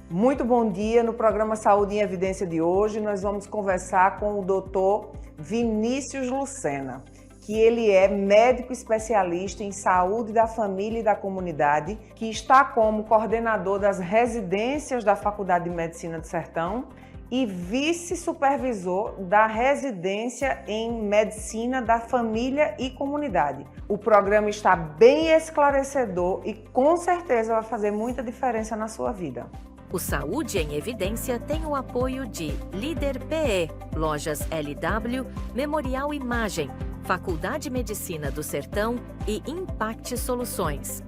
Muito bom dia. No programa Saúde em Evidência de hoje, nós vamos conversar com o Dr. Vinícius Lucena, que ele é médico especialista em saúde da família e da comunidade, que está como coordenador das residências da Faculdade de Medicina do Sertão e vice-supervisor da residência em Medicina da Família e Comunidade. O programa está bem esclarecedor e com certeza vai fazer muita diferença na sua vida. O Saúde em Evidência tem o apoio de Líder PE, Lojas LW, Memorial Imagem, Faculdade de Medicina do Sertão e Impact Soluções.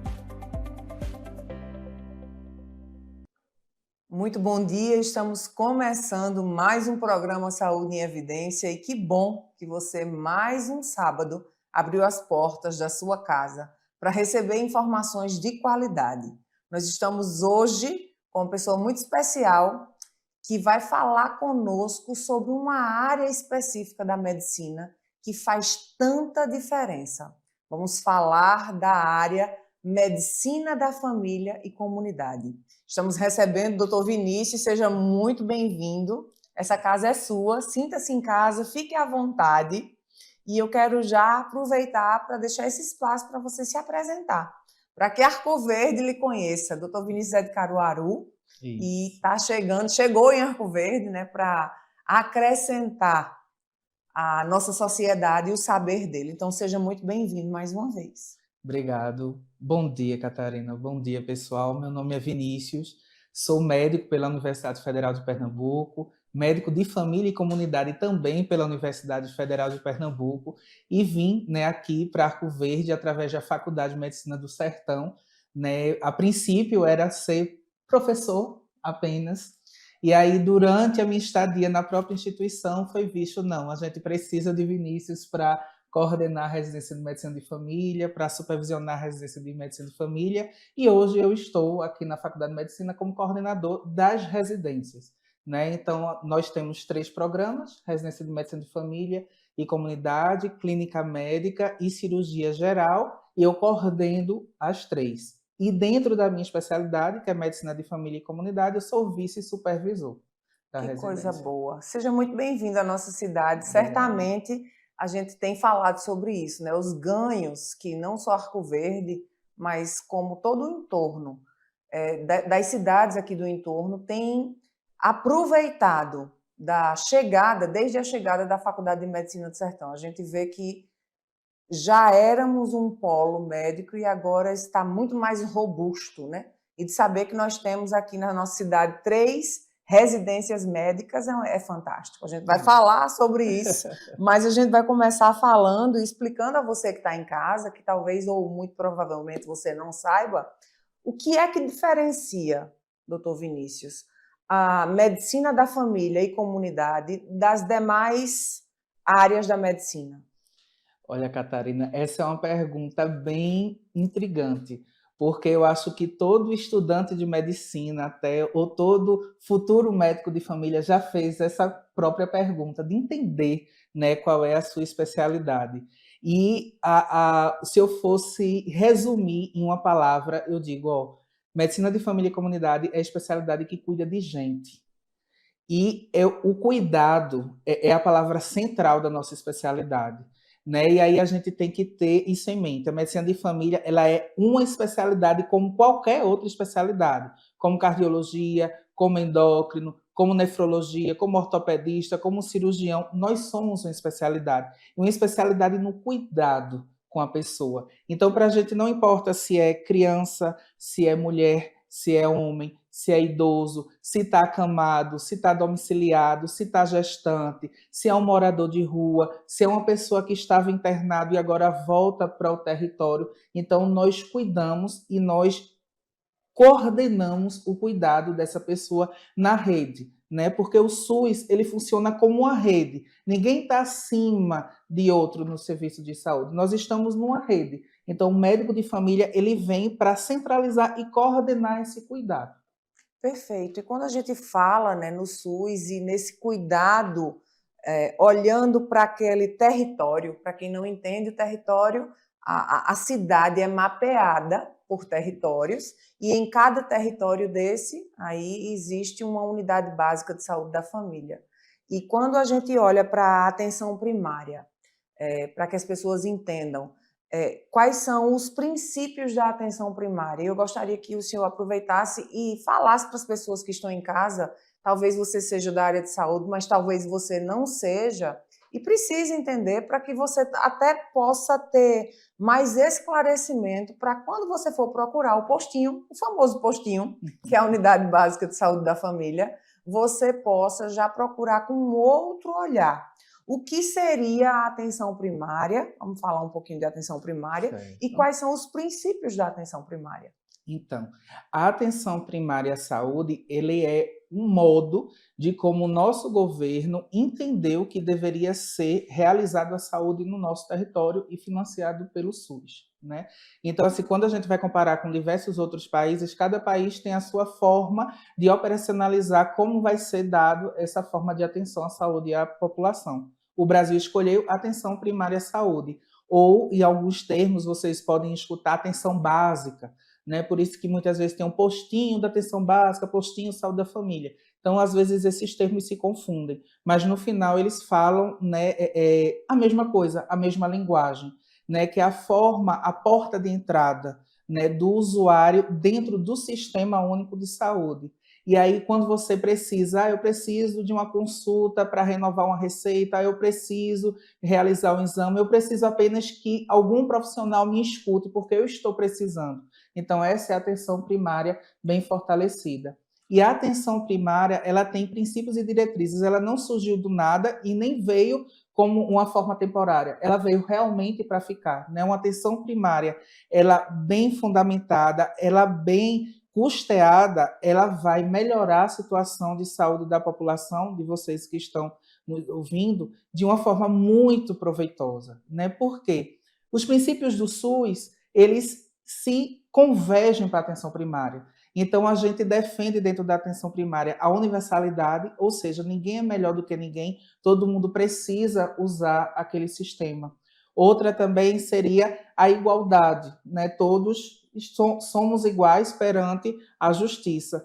Muito bom dia, estamos começando mais um programa Saúde em Evidência e que bom que você, mais um sábado, abriu as portas da sua casa para receber informações de qualidade. Nós estamos hoje com uma pessoa muito especial que vai falar conosco sobre uma área específica da medicina que faz tanta diferença. Vamos falar da área Medicina da Família e Comunidade. Estamos recebendo o Dr. Vinícius, seja muito bem-vindo. Essa casa é sua, sinta-se em casa, fique à vontade. E eu quero já aproveitar para deixar esse espaço para você se apresentar, para que Arco Verde lhe conheça. Dr. Vinícius é de Caruaru e chegou em Arco Verde, né, para acrescentar à nossa sociedade e o saber dele. Então, seja muito bem-vindo mais uma vez. Obrigado. Bom dia, Catarina. Bom dia, pessoal. Meu nome é Vinícius, sou médico pela Universidade Federal de Pernambuco, médico de família e comunidade também pela Universidade Federal de Pernambuco e vim, aqui para Arco Verde através da Faculdade de Medicina do Sertão. A princípio era ser professor apenas, e aí durante a minha estadia na própria instituição foi visto, não, a gente precisa de Vinícius para coordenar a residência de medicina de família, para supervisionar a residência de medicina de família, e hoje eu estou aqui na Faculdade de Medicina como coordenador das residências. Então, nós temos 3 programas: residência de medicina de família e comunidade, clínica médica e cirurgia geral, e eu coordeno as 3. E dentro da minha especialidade, que é medicina de família e comunidade, eu sou vice-supervisor da residência. Que coisa boa. Seja muito bem-vindo à nossa cidade. Certamente a gente tem falado sobre isso, né? Os ganhos que não só Arco Verde, mas como todo o entorno das cidades aqui do entorno têm aproveitado desde a chegada da Faculdade de Medicina do Sertão. A gente vê que já éramos um polo médico e agora está muito mais robusto, né? E de saber que nós temos aqui na nossa cidade 3 residências médicas é fantástico. A gente vai falar sobre isso, mas a gente vai começar falando e explicando a você que está em casa, que talvez ou muito provavelmente você não saiba, o que é que diferencia, doutor Vinícius, a medicina da família e comunidade das demais áreas da medicina? Olha, Catarina, essa é uma pergunta bem intrigante, porque eu acho que todo estudante de medicina ou todo futuro médico de família já fez essa própria pergunta, de entender, qual é a sua especialidade. E se eu fosse resumir em uma palavra, eu digo, medicina de família e comunidade é a especialidade que cuida de gente. E o cuidado é a palavra central da nossa especialidade. E aí a gente tem que ter isso em mente. A medicina de família ela é uma especialidade como qualquer outra especialidade, como cardiologia, como endócrino, como nefrologia, como ortopedista, como cirurgião. Nós somos uma especialidade no cuidado com a pessoa. Então, para a gente não importa se é criança, se é mulher, se é homem, se é idoso, se está acamado, se está domiciliado, se está gestante, se é um morador de rua, se é uma pessoa que estava internado e agora volta para o território. Então, nós cuidamos e nós coordenamos o cuidado dessa pessoa na rede, porque o SUS ele funciona como uma rede. Ninguém está acima de outro no serviço de saúde. Nós estamos numa rede. Então, o médico de família ele vem para centralizar e coordenar esse cuidado. Perfeito. E quando a gente fala, no SUS e nesse cuidado, olhando para aquele território, para quem não entende o território, a cidade é mapeada por territórios, e em cada território desse, aí existe uma unidade básica de saúde da família. E quando a gente olha para a atenção primária, para que as pessoas entendam quais são os princípios da atenção primária, eu gostaria que o senhor aproveitasse e falasse para as pessoas que estão em casa, talvez você seja da área de saúde, mas talvez você não seja, e precise entender para que você até possa ter mais esclarecimento para quando você for procurar o postinho, o famoso postinho, que é a unidade básica de saúde da família, você possa já procurar com outro olhar. O que seria a atenção primária? Vamos falar um pouquinho de atenção primária. Certo. E quais são os princípios da atenção primária? Então, a atenção primária à saúde, ele é um modo de como o nosso governo entendeu que deveria ser realizado a saúde no nosso território e financiado pelo SUS, né? Então, assim, quando a gente vai comparar com diversos outros países, cada país tem a sua forma de operacionalizar como vai ser dado essa forma de atenção à saúde à população. O Brasil escolheu atenção primária à saúde, ou, em alguns termos, vocês podem escutar atenção básica, né? Por isso que muitas vezes tem um postinho da atenção básica, postinho saúde da família. Então, às vezes, esses termos se confundem, mas no final eles falam, né, a mesma coisa, a mesma linguagem, né, que é a forma, a porta de entrada, né, do usuário dentro do Sistema Único de Saúde. E aí, quando você precisa, eu preciso de uma consulta para renovar uma receita, eu preciso realizar um exame, eu preciso apenas que algum profissional me escute, porque eu estou precisando. Então, essa é a atenção primária bem fortalecida. E a atenção primária, ela tem princípios e diretrizes, ela não surgiu do nada e nem veio como uma forma temporária, ela veio realmente para ficar, né? Uma atenção primária, ela bem fundamentada, ela bem custeada, ela vai melhorar a situação de saúde da população, de vocês que estão ouvindo, de uma forma muito proveitosa, né? Por quê? Os princípios do SUS, eles se convergem para a atenção primária. Então, a gente defende dentro da atenção primária a universalidade, ou seja, ninguém é melhor do que ninguém, todo mundo precisa usar aquele sistema. Outra também seria a igualdade, né? Todos somos iguais perante a justiça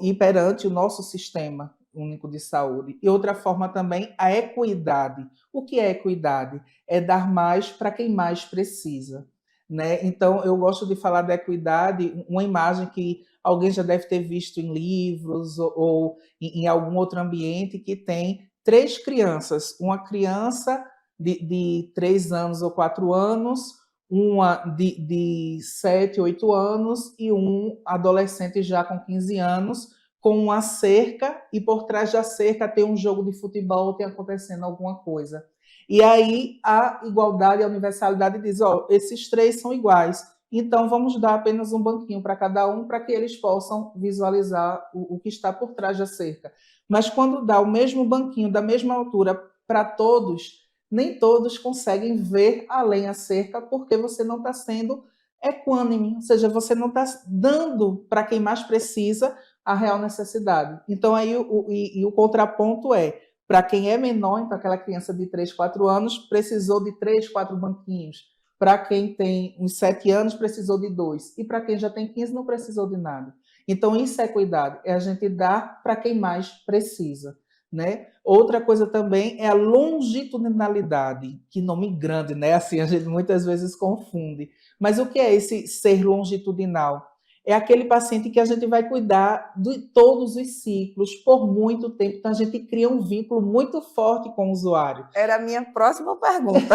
e perante o nosso sistema único de saúde. E outra forma também, a equidade. O que é equidade? É dar mais para quem mais precisa, né? Então, eu gosto de falar da equidade, uma imagem que alguém já deve ter visto em livros ou em algum outro ambiente, que tem 3 crianças, uma criança de 3 anos ou 4 anos, uma de 7, 8 anos e um adolescente já com 15 anos, com uma cerca, e por trás da cerca tem um jogo de futebol, tem acontecendo alguma coisa. E aí a igualdade, a universalidade diz, esses 3 são iguais, então vamos dar apenas um banquinho para cada um, para que eles possam visualizar o que está por trás da cerca. Mas quando dá o mesmo banquinho, da mesma altura, para todos, nem todos conseguem ver além a cerca, porque você não está sendo equânime, ou seja, você não está dando para quem mais precisa a real necessidade. Então, aí o contraponto é, para quem é menor, então aquela criança de 3, 4 anos precisou de 3, 4 banquinhos. Para quem tem uns 7 anos, precisou de 2. E para quem já tem 15, não precisou de nada. Então, isso é equidade, é a gente dar para quem mais precisa, né? Outra coisa também é a longitudinalidade, que nome grande, né? Assim, a gente muitas vezes confunde. Mas o que é esse ser longitudinal? É aquele paciente que a gente vai cuidar de todos os ciclos por muito tempo. Então, a gente cria um vínculo muito forte com o usuário. Era a minha próxima pergunta.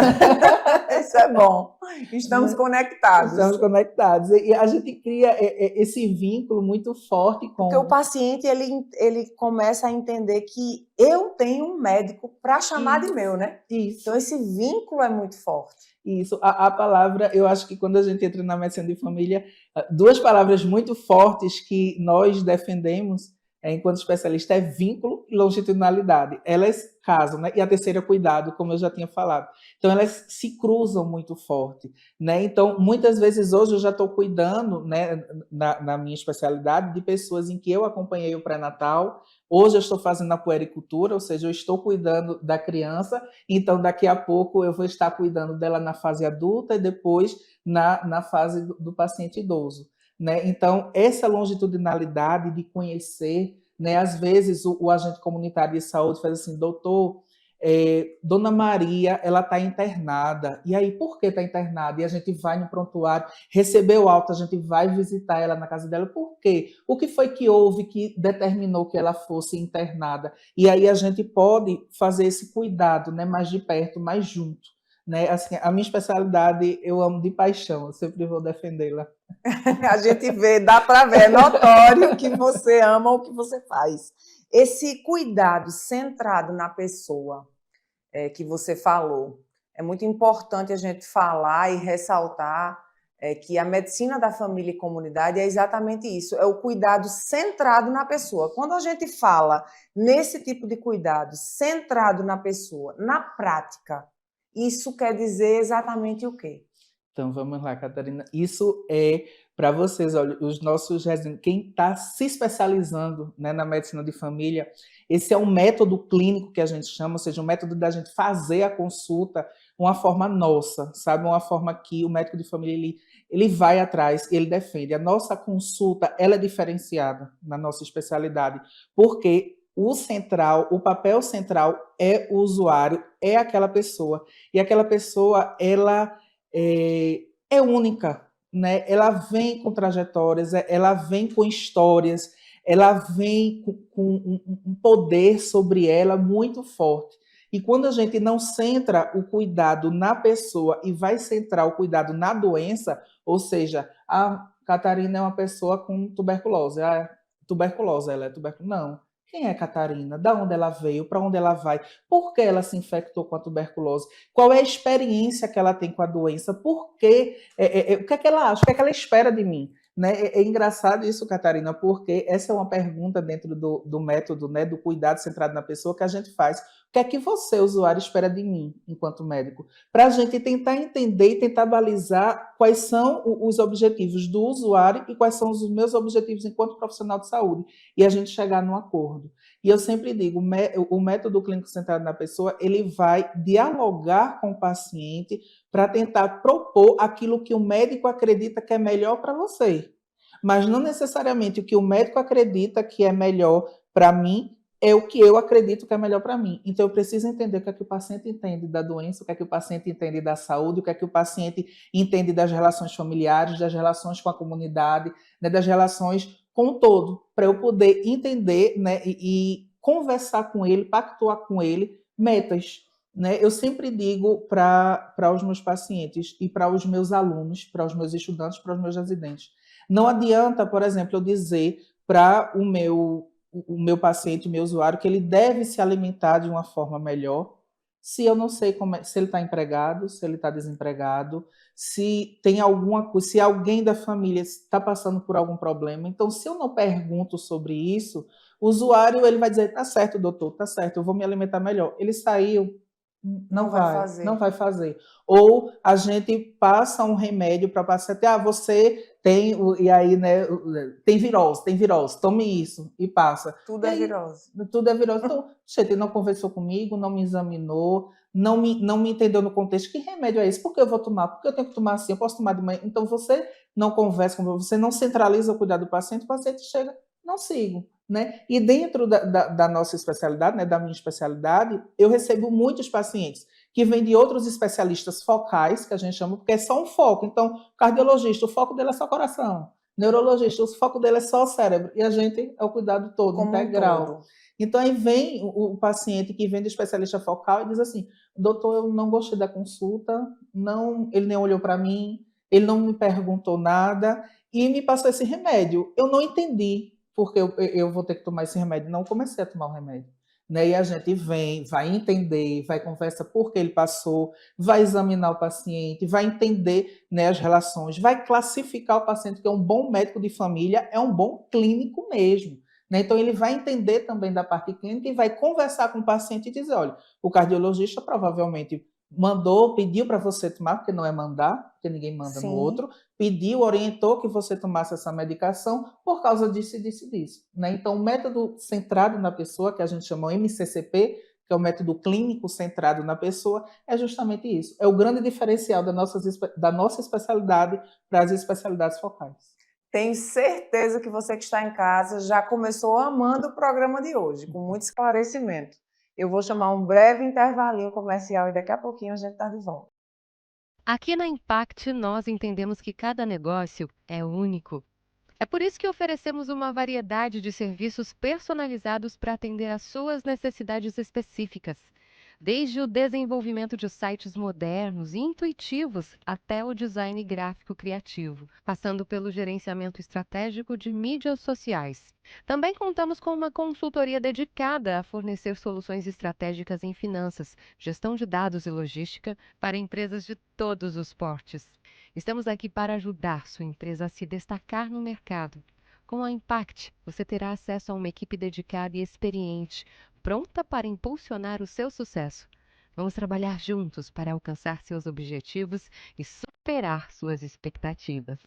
Isso é bom. Estamos conectados. Estamos conectados. E a gente cria esse vínculo muito forte com... Porque o paciente, ele começa a entender que eu tenho um médico para chamar de meu, né? Isso. Então, esse vínculo é muito forte. Isso, a palavra, eu acho que quando a gente entra na medicina de família, 2 palavras muito fortes que nós defendemos enquanto especialista, é vínculo e longitudinalidade. Elas casam, né? E a terceira é cuidado, como eu já tinha falado. Então, elas se cruzam muito forte, né? Então, muitas vezes hoje eu já estou cuidando, né, na minha especialidade, de pessoas em que eu acompanhei o pré-natal. Hoje eu estou fazendo a puericultura, ou seja, eu estou cuidando da criança, então daqui a pouco eu vou estar cuidando dela na fase adulta e depois na fase do paciente idoso, né? Então, essa longitudinalidade de conhecer, né? Às vezes o agente comunitário de saúde faz assim, doutor, Dona Maria, ela está internada. E aí, por que está internada? E a gente vai no prontuário, recebeu alta, a gente vai visitar ela na casa dela. Por quê? O que foi que houve que determinou que ela fosse internada? E aí a gente pode fazer esse cuidado, né, mais de perto, mais junto. Né? Assim, a minha especialidade eu amo de paixão, eu sempre vou defendê-la. A gente vê, dá para ver, é notório que você ama o que você faz. Esse cuidado centrado na pessoa que você falou, é muito importante a gente falar e ressaltar que a medicina da família e comunidade é exatamente isso, é o cuidado centrado na pessoa. Quando a gente fala nesse tipo de cuidado centrado na pessoa, na prática, isso quer dizer exatamente o quê? Então vamos lá, Catarina. Isso é para vocês, olha, os nossos residentes, quem está se especializando, né, na medicina de família, esse é um método clínico que a gente chama, ou seja, um método da gente fazer a consulta uma forma nossa, sabe? Uma forma que o médico de família ele vai atrás, ele defende. A nossa consulta ela é diferenciada na nossa especialidade, porque o central, o papel central é o usuário, é aquela pessoa. E aquela pessoa, ela é única, né? Ela vem com trajetórias, ela vem com histórias, ela vem com um poder sobre ela muito forte. E quando a gente não centra o cuidado na pessoa e vai centrar o cuidado na doença, ou seja, a Catarina é uma pessoa com tuberculose, tuberculose, ela é tuberculose. Não. Quem é Catarina? Da onde ela veio? Para onde ela vai? Por que ela se infectou com a tuberculose? Qual é a experiência que ela tem com a doença? Por quê? O que é que ela acha? O que é que ela espera de mim? Né? É engraçado isso, Catarina, porque essa é uma pergunta dentro do método, né, do cuidado centrado na pessoa que a gente faz. O que é que você, usuário, espera de mim, enquanto médico? Para a gente tentar entender e tentar balizar quais são os objetivos do usuário e quais são os meus objetivos enquanto profissional de saúde. E a gente chegar num acordo. E eu sempre digo, o método clínico centrado na pessoa, ele vai dialogar com o paciente para tentar propor aquilo que o médico acredita que é melhor para você. Mas não necessariamente o que o médico acredita que é melhor para mim é o que eu acredito que é melhor para mim. Então, eu preciso entender o que é que o paciente entende da doença, o que é que o paciente entende da saúde, o que é que o paciente entende das relações familiares, das relações com a comunidade, né, das relações com o todo, para eu poder entender, né, e conversar com ele, pactuar com ele metas. Né? Eu sempre digo para os meus pacientes e para os meus alunos, para os meus estudantes, para os meus residentes, não adianta, por exemplo, eu dizer para o meu paciente, o meu usuário, que ele deve se alimentar de uma forma melhor, se eu não sei se ele está empregado, se ele está desempregado, se tem alguma coisa, se alguém da família está passando por algum problema. Então, se eu não pergunto sobre isso, o usuário ele vai dizer, tá certo, doutor, tá certo, eu vou me alimentar melhor. Ele saiu, não vai fazer. Ou a gente passa um remédio para o paciente, você tem, e aí, né, tem virose, tome isso, e passa. Tudo é virose. Tudo é virose. Então, gente, não conversou comigo, não me examinou, não me entendeu no contexto. Que remédio é esse? Por que eu vou tomar? Porque eu tenho que tomar assim, eu posso tomar de manhã. Então, você não conversa com você, não centraliza o cuidado do paciente chega, não sigo. Né? E dentro da nossa especialidade, né, da minha especialidade, eu recebo muitos pacientes que vêm de outros especialistas focais, que a gente chama, porque é só um foco. Então, cardiologista, o foco dele é só coração. Neurologista, o foco dele é só o cérebro. E a gente é o cuidado todo, como integral. Todo. Então, aí vem o paciente que vem do especialista focal e diz assim, doutor, eu não gostei da consulta, ele nem olhou para mim, ele não me perguntou nada e me passou esse remédio. Eu não entendi porque eu vou ter que tomar esse remédio. Não comecei a tomar o remédio. Né? E a gente vai entender, vai conversar por que ele passou, vai examinar o paciente, vai entender, né, as relações, vai classificar o paciente, que é um bom médico de família, é um bom clínico mesmo. né? Então, ele vai entender também da parte clínica e vai conversar com o paciente e dizer, olha, o cardiologista provavelmente pediu para você tomar, porque não é mandar, porque ninguém manda no Sim. outro, pediu, orientou que você tomasse essa medicação por causa disso, disso e disso, né? Então, o método centrado na pessoa, que a gente chama MCCP, que é o método clínico centrado na pessoa, é justamente isso. É o grande diferencial da nossa especialidade para as especialidades focais. Tenho certeza que você que está em casa já começou amando o programa de hoje, com muito esclarecimento. Eu vou chamar um breve intervalinho comercial e daqui a pouquinho a gente está de volta. Aqui na Impact, nós entendemos que cada negócio é único. É por isso que oferecemos uma variedade de serviços personalizados para atender às suas necessidades específicas. Desde o desenvolvimento de sites modernos e intuitivos até o design gráfico criativo, passando pelo gerenciamento estratégico de mídias sociais. Também contamos com uma consultoria dedicada a fornecer soluções estratégicas em finanças, gestão de dados e logística para empresas de todos os portes. Estamos aqui para ajudar sua empresa a se destacar no mercado. Com a Impact, você terá acesso a uma equipe dedicada e experiente, pronta para impulsionar o seu sucesso. Vamos trabalhar juntos para alcançar seus objetivos e superar suas expectativas.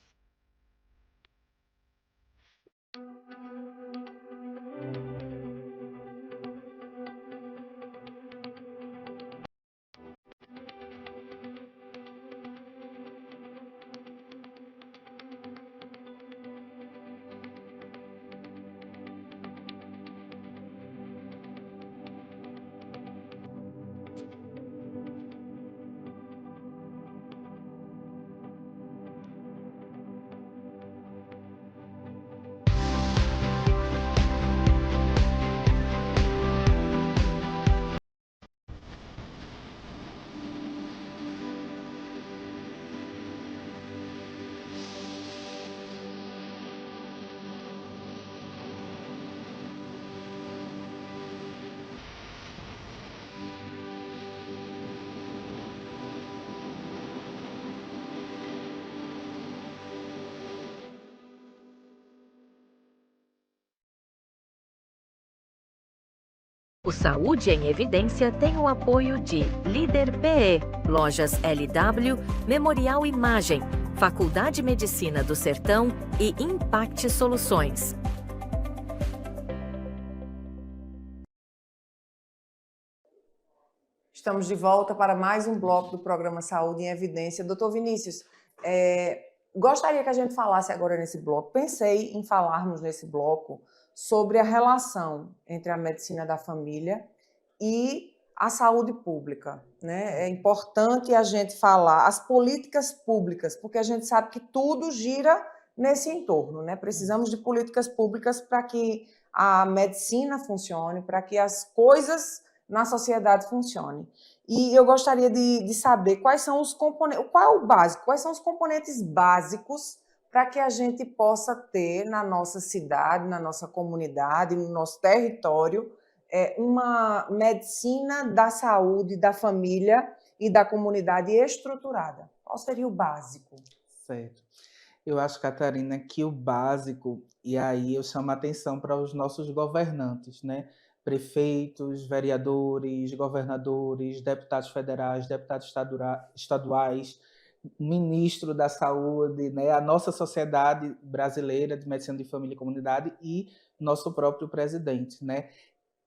O Saúde em Evidência tem o apoio de Líder PE, Lojas LW, Memorial Imagem, Faculdade Medicina do Sertão e Impact Soluções. Estamos de volta para mais um bloco do programa Saúde em Evidência. Doutor Vinícius, gostaria que a gente falasse agora nesse bloco, pensei em falarmos nesse bloco sobre a relação entre a medicina da família e a saúde pública, né? É importante a gente falar as políticas públicas, porque a gente sabe que tudo gira nesse entorno, né? Precisamos de políticas públicas para que a medicina funcione, para que as coisas na sociedade funcionem. E eu gostaria de saber quais são os componentes, qual é o básico, quais são os componentes básicos para que a gente possa ter na nossa cidade, na nossa comunidade, no nosso território, uma medicina da saúde, da família e da comunidade estruturada. Qual seria o básico? Certo. Eu acho, Catarina, que o básico, e aí eu chamo a atenção para os nossos governantes, né? Prefeitos, vereadores, governadores, deputados federais, deputados estaduais, ministro da Saúde, né? A nossa sociedade brasileira de medicina de família e comunidade e nosso próprio presidente, né?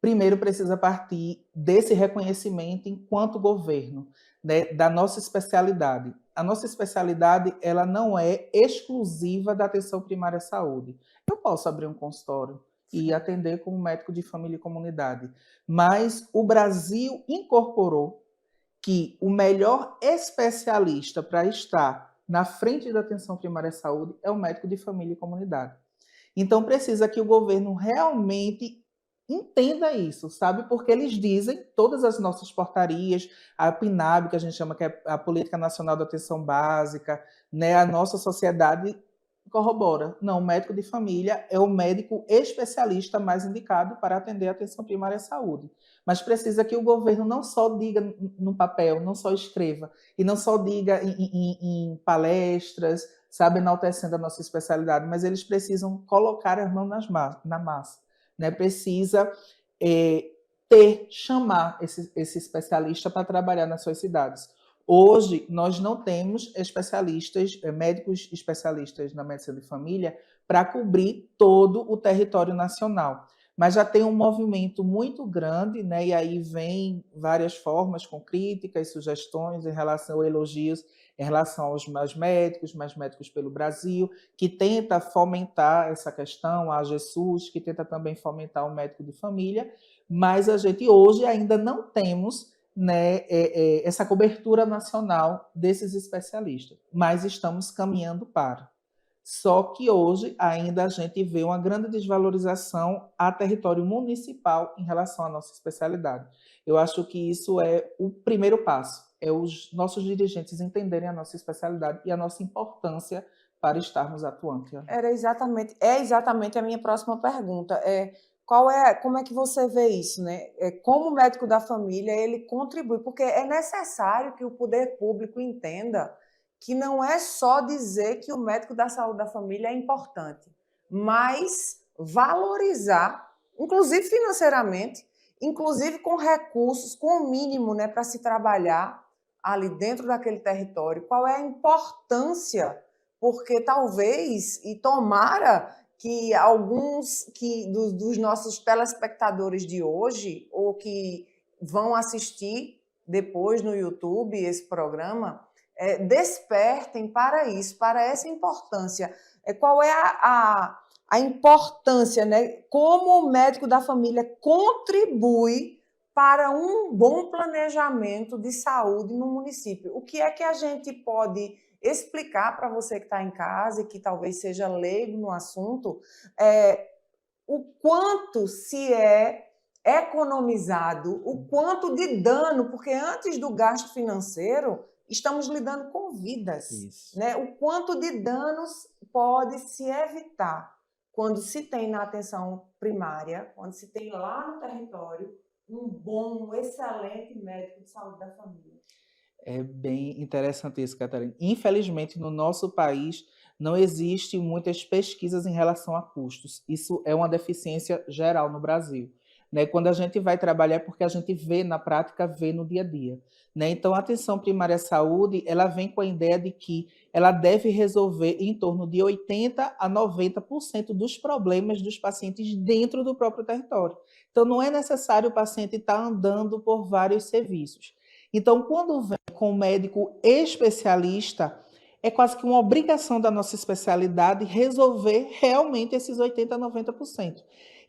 Primeiro precisa partir desse reconhecimento enquanto governo, né, da nossa especialidade. A nossa especialidade, ela não é exclusiva da atenção primária à saúde. Eu posso abrir um consultório e atender como médico de família e comunidade, mas o Brasil incorporou que o melhor especialista para estar na frente da atenção primária à saúde é o médico de família e comunidade. Então precisa que o governo realmente entenda isso, sabe? Porque eles dizem, todas as nossas portarias, a PNAB, que a gente chama que é a Política Nacional da Atenção Básica, né, a nossa sociedade corrobora. Não, o médico de família é o médico especialista mais indicado para atender a atenção primária à saúde. Mas precisa que o governo não só diga no papel, não só escreva, e não só diga em palestras, sabe, enaltecendo a nossa especialidade, mas eles precisam colocar as mãos na massa. né, precisa chamar esse especialista para trabalhar nas suas cidades. Hoje, nós não temos especialistas, médicos especialistas na medicina de família para cobrir todo o território nacional. Mas já tem um movimento muito grande, né? E aí vem várias formas, com críticas, sugestões em relação a elogios, em relação aos mais médicos pelo Brasil, que tenta fomentar essa questão, a Jesus, que tenta também fomentar o médico de família, mas a gente hoje ainda não temos, né, essa cobertura nacional desses especialistas, mas estamos caminhando para. Só que hoje ainda a gente vê uma grande desvalorização a território municipal em relação à nossa especialidade. Eu acho que isso é o primeiro passo, é os nossos dirigentes entenderem a nossa especialidade e a nossa importância para estarmos atuando. É exatamente a minha próxima pergunta. Como é que você vê isso, né? Como o médico da família ele contribui, porque é necessário que o poder público entenda que não é só dizer que o médico da saúde da família é importante, mas valorizar, inclusive financeiramente, inclusive com recursos, com o mínimo, né, para se trabalhar ali dentro daquele território. Qual é a importância? Porque talvez, e tomara, que alguns dos nossos telespectadores de hoje, ou que vão assistir depois no YouTube esse programa, despertem para isso, para essa importância. Qual é a importância, né? Como o médico da família contribui para um bom planejamento de saúde no município? O que é que a gente pode explicar para você que está em casa e que talvez seja leigo no assunto, o quanto se é economizado, o quanto de dano, porque antes do gasto financeiro, estamos lidando com vidas, né? O quanto de danos pode se evitar quando se tem na atenção primária, quando se tem lá no território um bom, um excelente médico de saúde da família. É bem interessante isso, Catarina. Infelizmente, no nosso país, não existe muitas pesquisas em relação a custos. Isso é uma deficiência geral no Brasil. Né? Quando a gente vai trabalhar, é porque a gente vê na prática, vê no dia a dia. Né? Então, a atenção primária à saúde, ela vem com a ideia de que ela deve resolver em torno de 80% a 90% dos problemas dos pacientes dentro do próprio território. Então, não é necessário o paciente estar andando por vários serviços. Então, quando vem com um médico especialista, é quase que uma obrigação da nossa especialidade resolver realmente esses 80% a 90%.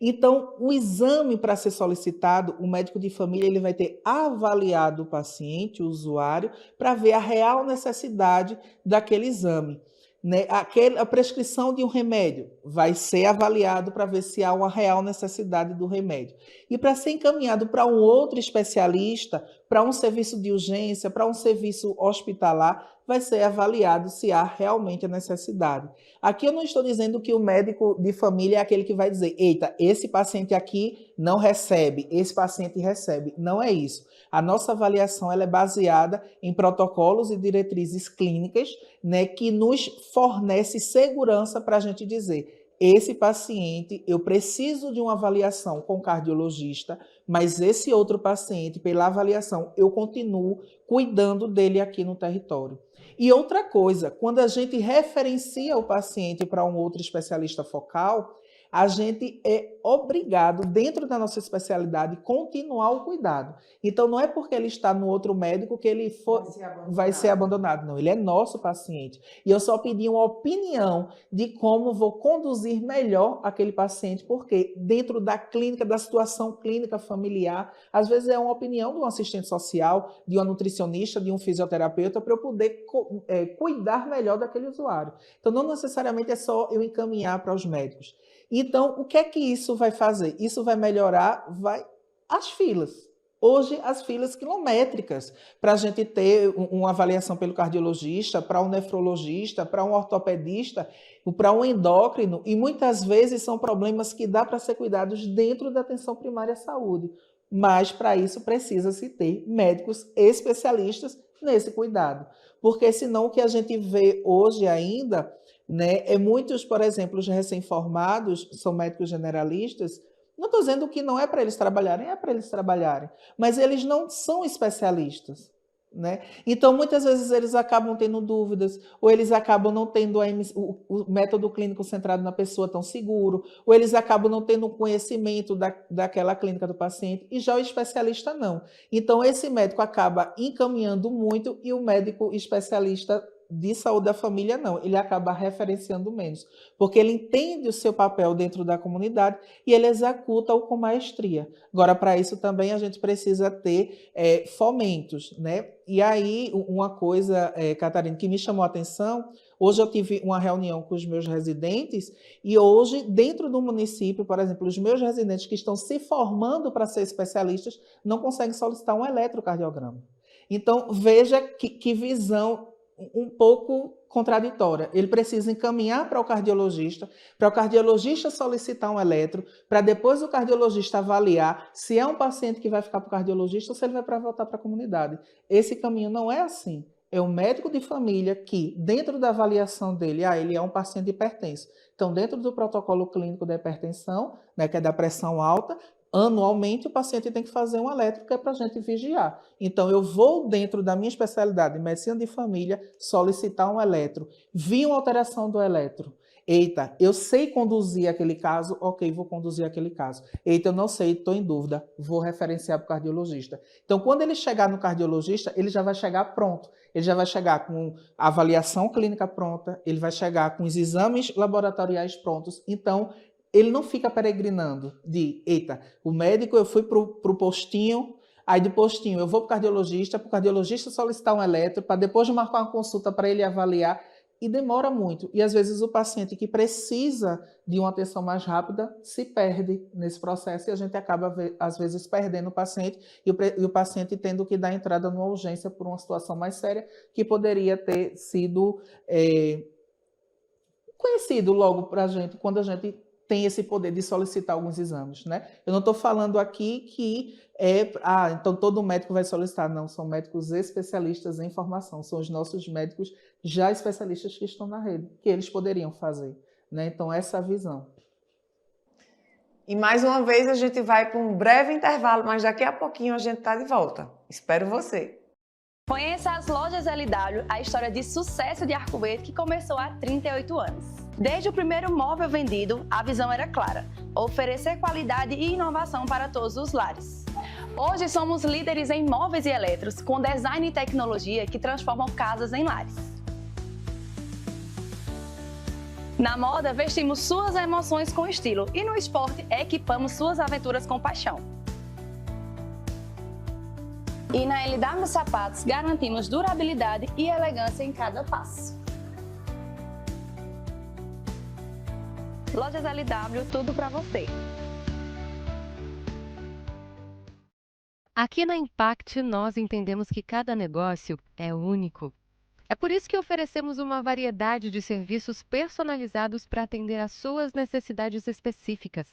Então, o exame para ser solicitado, o médico de família ele vai ter avaliado o paciente, o usuário, para ver a real necessidade daquele exame. Né? A prescrição de um remédio vai ser avaliado para ver se há uma real necessidade do remédio. E para ser encaminhado para um outro especialista, para um serviço de urgência, para um serviço hospitalar, vai ser avaliado se há realmente a necessidade. Aqui eu não estou dizendo que o médico de família é aquele que vai dizer, eita, esse paciente aqui não recebe, esse paciente recebe. Não é isso. A nossa avaliação ela é baseada em protocolos e diretrizes clínicas, né, que nos fornece segurança para a gente dizer, esse paciente, eu preciso de uma avaliação com cardiologista, mas esse outro paciente, pela avaliação, eu continuo cuidando dele aqui no território. E outra coisa, quando a gente referencia o paciente para um outro especialista focal, a gente é obrigado, dentro da nossa especialidade, continuar o cuidado. Então, não é porque ele está no outro médico que ele vai ser abandonado. Não, ele é nosso paciente. E eu só pedi uma opinião de como vou conduzir melhor aquele paciente, porque dentro da clínica, da situação clínica familiar, às vezes é uma opinião de um assistente social, de uma nutricionista, de um fisioterapeuta, para eu poder cuidar melhor daquele usuário. Então, não necessariamente é só eu encaminhar para os médicos. Então, o que é que isso vai fazer? Isso vai melhorar as filas. Hoje, as filas quilométricas, para a gente ter uma avaliação pelo cardiologista, para um nefrologista, para um ortopedista, para um endócrino, e muitas vezes são problemas que dá para ser cuidados dentro da atenção primária à saúde. Mas, para isso, precisa-se ter médicos especialistas nesse cuidado. Porque, senão, o que a gente vê hoje ainda, né, muitos, por exemplo, os recém-formados, são médicos generalistas, Não estou dizendo que não é para eles trabalharem, é para eles trabalharem, mas eles não são especialistas, né? Então, muitas vezes eles acabam tendo dúvidas, ou eles acabam não tendo o método clínico centrado na pessoa tão seguro, ou eles acabam não tendo conhecimento daquela clínica do paciente, e já o especialista não. Então, esse médico acaba encaminhando muito e o médico especialista de saúde da família não, ele acaba referenciando menos, porque ele entende o seu papel dentro da comunidade e ele executa-o com maestria. Agora, para isso também a gente precisa ter fomentos, né? E aí, uma coisa, Catarina, que me chamou a atenção, hoje eu tive uma reunião com os meus residentes e hoje, dentro do município, por exemplo, os meus residentes que estão se formando para ser especialistas não conseguem solicitar um eletrocardiograma. Então, veja que visão um pouco contraditória. Ele precisa encaminhar para o cardiologista solicitar um eletro, para depois o cardiologista avaliar se é um paciente que vai ficar para o cardiologista ou se ele vai voltar para a comunidade. Esse caminho não é assim. É o médico de família que, dentro da avaliação dele, ele é um paciente hipertenso. Então, dentro do protocolo clínico da hipertensão, né, que é da pressão alta, anualmente o paciente tem que fazer um eletro, que é para a gente vigiar. Então, eu vou, dentro da minha especialidade de medicina de família, solicitar um eletro. Vi uma alteração do eletro. Eita, eu sei conduzir aquele caso, ok, vou conduzir aquele caso. Eita, eu não sei, estou em dúvida, vou referenciar para o cardiologista. Então, quando ele chegar no cardiologista, ele já vai chegar pronto. Ele já vai chegar com a avaliação clínica pronta, ele vai chegar com os exames laboratoriais prontos. Então, ele não fica peregrinando de, eita, o médico, eu fui para o postinho, aí do postinho eu vou para o cardiologista solicitar um eletro, para depois de marcar uma consulta para ele avaliar, e demora muito. E às vezes o paciente que precisa de uma atenção mais rápida se perde nesse processo e a gente acaba, às vezes, perdendo o paciente e o paciente tendo que dar entrada numa urgência por uma situação mais séria que poderia ter sido conhecido logo para a gente, quando a gente tem esse poder de solicitar alguns exames, né? Eu não estou falando aqui que então todo médico vai solicitar, não, são médicos especialistas em formação, são os nossos médicos já especialistas que estão na rede, que eles poderiam fazer, né? Então essa é a visão. E mais uma vez a gente vai para um breve intervalo, mas daqui a pouquinho a gente está de volta. Espero você! Conheça as lojas LW, a história de sucesso de Arco Verde que começou há 38 anos. Desde o primeiro móvel vendido, a visão era clara: oferecer qualidade e inovação para todos os lares. Hoje somos líderes em móveis e eletros, com design e tecnologia que transformam casas em lares. Na moda, vestimos suas emoções com estilo e no esporte, equipamos suas aventuras com paixão. E na LW Sapatos, garantimos durabilidade e elegância em cada passo. Lojas LW, tudo para você. Aqui na Impact, nós entendemos que cada negócio é único. É por isso que oferecemos uma variedade de serviços personalizados para atender às suas necessidades específicas.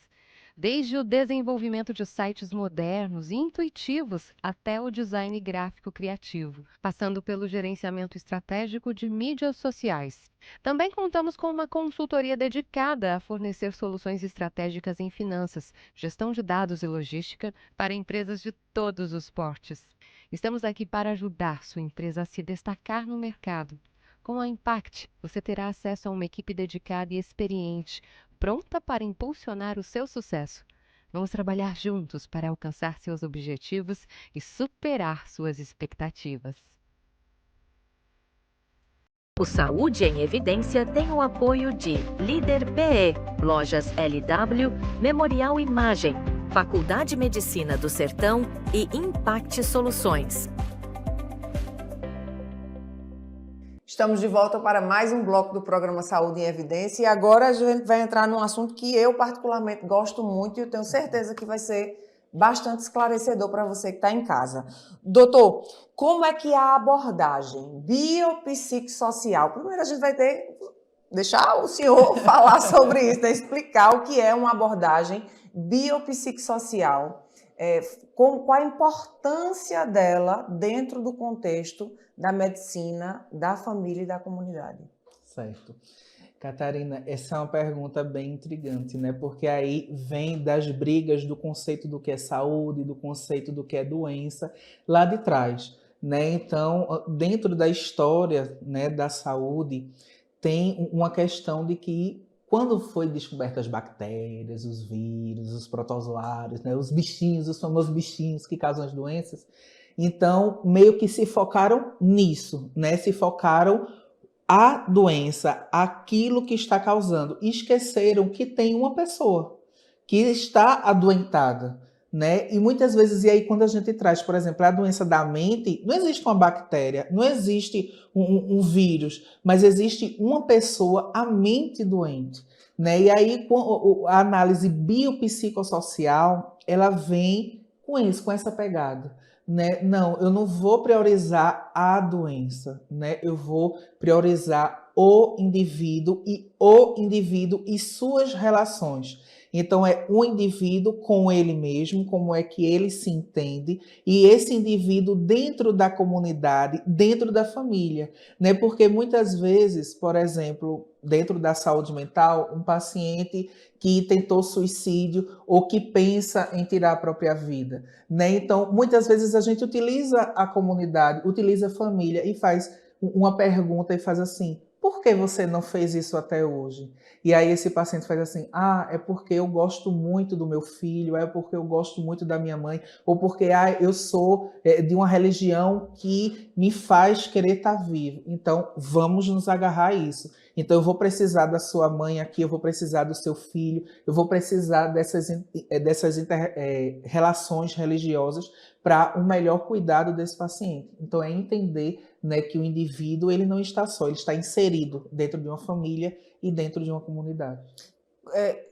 Desde o desenvolvimento de sites modernos e intuitivos até o design gráfico criativo, passando pelo gerenciamento estratégico de mídias sociais. Também contamos com uma consultoria dedicada a fornecer soluções estratégicas em finanças, gestão de dados e logística para empresas de todos os portes. Estamos aqui para ajudar sua empresa a se destacar no mercado. Com a Impact, você terá acesso a uma equipe dedicada e experiente, pronta para impulsionar o seu sucesso. Vamos trabalhar juntos para alcançar seus objetivos e superar suas expectativas. O Saúde em Evidência tem o apoio de Líder PE, Lojas LW, Memorial Imagem, Faculdade Medicina do Sertão e Impact Soluções. Estamos de volta para mais um bloco do programa Saúde em Evidência e agora a gente vai entrar num assunto que eu particularmente gosto muito e eu tenho certeza que vai ser bastante esclarecedor para você que está em casa. Doutor, como é que é a abordagem biopsicossocial? Primeiro a gente vai deixar o senhor falar sobre isso, né? Explicar o que é uma abordagem biopsicossocial, qual a importância dela dentro do contexto da medicina, da família e da comunidade. Certo. Catarina, essa é uma pergunta bem intrigante, né? Porque aí vem das brigas do conceito do que é saúde, do conceito do que é doença, lá de trás, né? Então, dentro da história, né, da saúde, tem uma questão de que quando foi descobertas as bactérias, os vírus, os protozoários, né, os bichinhos, os famosos bichinhos que causam as doenças, então meio que se focaram nisso, né? Se focaram a doença, aquilo que está causando. E esqueceram que tem uma pessoa que está adoentada, né? E muitas vezes, e aí quando a gente traz, por exemplo, a doença da mente, não existe uma bactéria, não existe um vírus, mas existe uma pessoa, a mente doente, né? E aí a análise biopsicossocial, ela vem com isso, com essa pegada. Né? Não, eu não vou priorizar a doença, né? Eu vou priorizar o indivíduo e suas relações. Então, é o indivíduo com ele mesmo, como é que ele se entende, e esse indivíduo dentro da comunidade, dentro da família, né? Porque muitas vezes, por exemplo, dentro da saúde mental, um paciente que tentou suicídio ou que pensa em tirar a própria vida, né? Então, muitas vezes a gente utiliza a comunidade, utiliza a família e faz uma pergunta e faz assim: por que você não fez isso até hoje? E aí esse paciente faz assim: ah, é porque eu gosto muito do meu filho, é porque eu gosto muito da minha mãe, ou porque eu sou de uma religião que me faz querer estar vivo. Então, vamos nos agarrar a isso. Então, eu vou precisar da sua mãe aqui, eu vou precisar do seu filho, eu vou precisar dessas relações religiosas para o melhor cuidado desse paciente. Então, é entender, né, que o indivíduo ele não está só, ele está inserido dentro de uma família e dentro de uma comunidade. É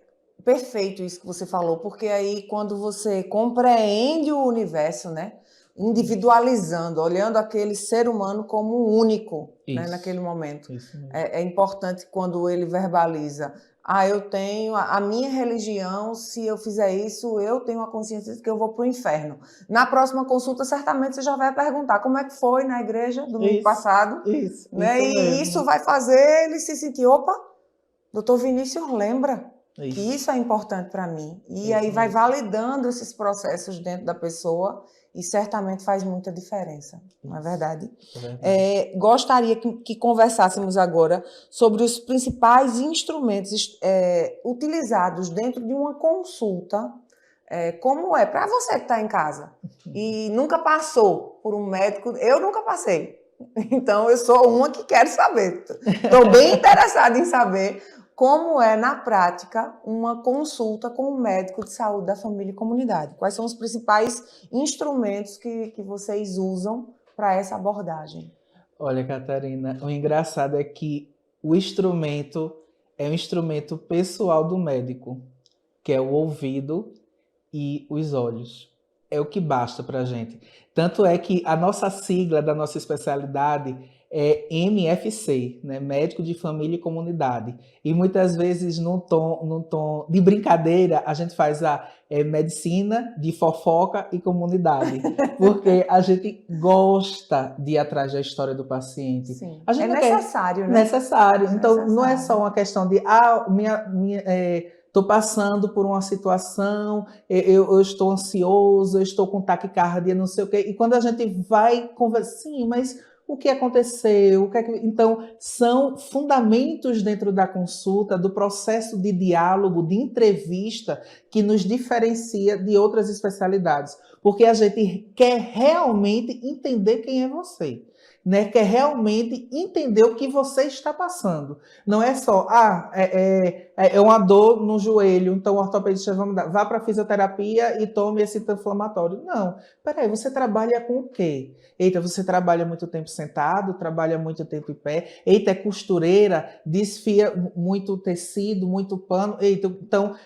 perfeito isso que você falou, porque aí quando você compreende o universo, né, individualizando, olhando aquele ser humano como único, né, naquele momento. É importante quando ele verbaliza: ah, eu tenho a minha religião, se eu fizer isso, eu tenho a consciência de que eu vou para o inferno. Na próxima consulta, certamente você já vai perguntar como é que foi na igreja domingo passado. Né? E isso vai fazer ele se sentir: opa, doutor Vinícius lembra que isso é importante para mim. E aí vai validando esses processos dentro da pessoa e certamente faz muita diferença, não é verdade? Gostaria que conversássemos agora sobre os principais instrumentos utilizados dentro de uma consulta, como é para você que está em casa e nunca passou por um médico. Eu nunca passei, então eu sou uma que quero saber, estou bem interessada em saber como é, na prática, uma consulta com um médico de saúde da família e comunidade. Quais são os principais instrumentos que vocês usam para essa abordagem? Olha, Catarina, o engraçado é que o instrumento é um instrumento pessoal do médico, que é o ouvido e os olhos. É o que basta para a gente. Tanto é que a nossa sigla da nossa especialidade é MFC, né? Médico de Família e Comunidade. E muitas vezes, num tom de brincadeira, a gente faz a medicina de fofoca e comunidade. Porque a gente gosta de ir atrás da história do paciente. Sim. A gente necessário, né? Necessário. Então, não é só uma questão de estou passando por uma situação, eu estou ansioso, eu estou com taquicardia, não sei o quê. E quando a gente vai conversar, sim, mas o que aconteceu? Então, são fundamentos dentro da consulta, do processo de diálogo, de entrevista, que nos diferencia de outras especialidades. Porque a gente quer realmente entender quem é você. Né, quer realmente entender o que você está passando. Não é só, é uma dor no joelho, então o ortopedista vá para a fisioterapia e tome esse anti-inflamatório. Não, peraí, você trabalha com o quê? Eita, você trabalha muito tempo sentado, trabalha muito tempo em pé, eita, é costureira, desfia muito tecido, muito pano, eita, então...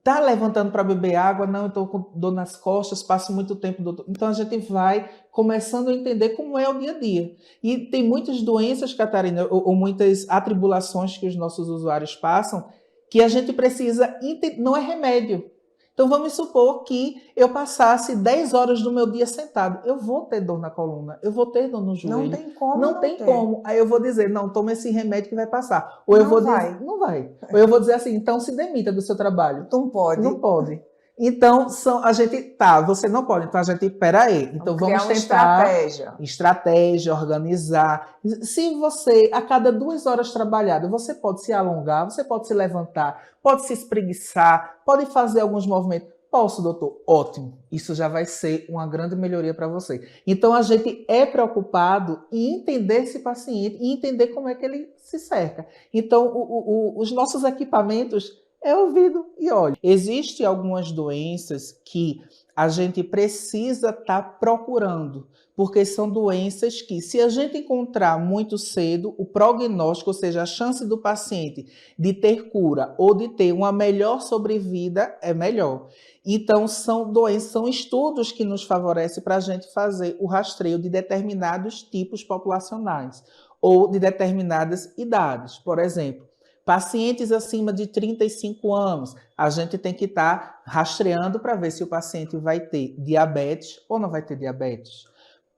Tá levantando para beber água? Não, eu estou com dor nas costas, passo muito tempo, doutor. Então, a gente vai começando a entender como é o dia a dia. E tem muitas doenças, Catarina, ou muitas atribulações que os nossos usuários passam, que a gente precisa entender. Não é remédio. Então, vamos supor que eu passasse 10 horas do meu dia sentado. Eu vou ter dor na coluna, eu vou ter dor no joelho. Não tem como Não tem ter. como. Aí eu vou dizer, não, toma esse remédio que vai passar. Ou eu Não vou vai. dizer, não vai. Ou eu vou dizer assim, então se demita do seu trabalho. Não pode. Não pode. Então, a gente, você não pode. Então, a gente, peraí. Então, criar vamos uma tentar estratégia, organizar. Se você, a cada 2 horas trabalhadas, você pode se alongar, você pode se levantar, pode se espreguiçar, pode fazer alguns movimentos. Posso, doutor? Ótimo. Isso já vai ser uma grande melhoria para você. Então, a gente é preocupado em entender esse paciente e entender como é que ele se cerca. Então, os nossos equipamentos é ouvido e olho. Existem algumas doenças que a gente precisa estar procurando, porque são doenças que, se a gente encontrar muito cedo, o prognóstico, ou seja, a chance do paciente de ter cura ou de ter uma melhor sobrevida é melhor. Então, são doenças, são estudos que nos favorecem para a gente fazer o rastreio de determinados tipos populacionais ou de determinadas idades. Por exemplo, pacientes acima de 35 anos, a gente tem que estar rastreando para ver se o paciente vai ter diabetes ou não vai ter diabetes.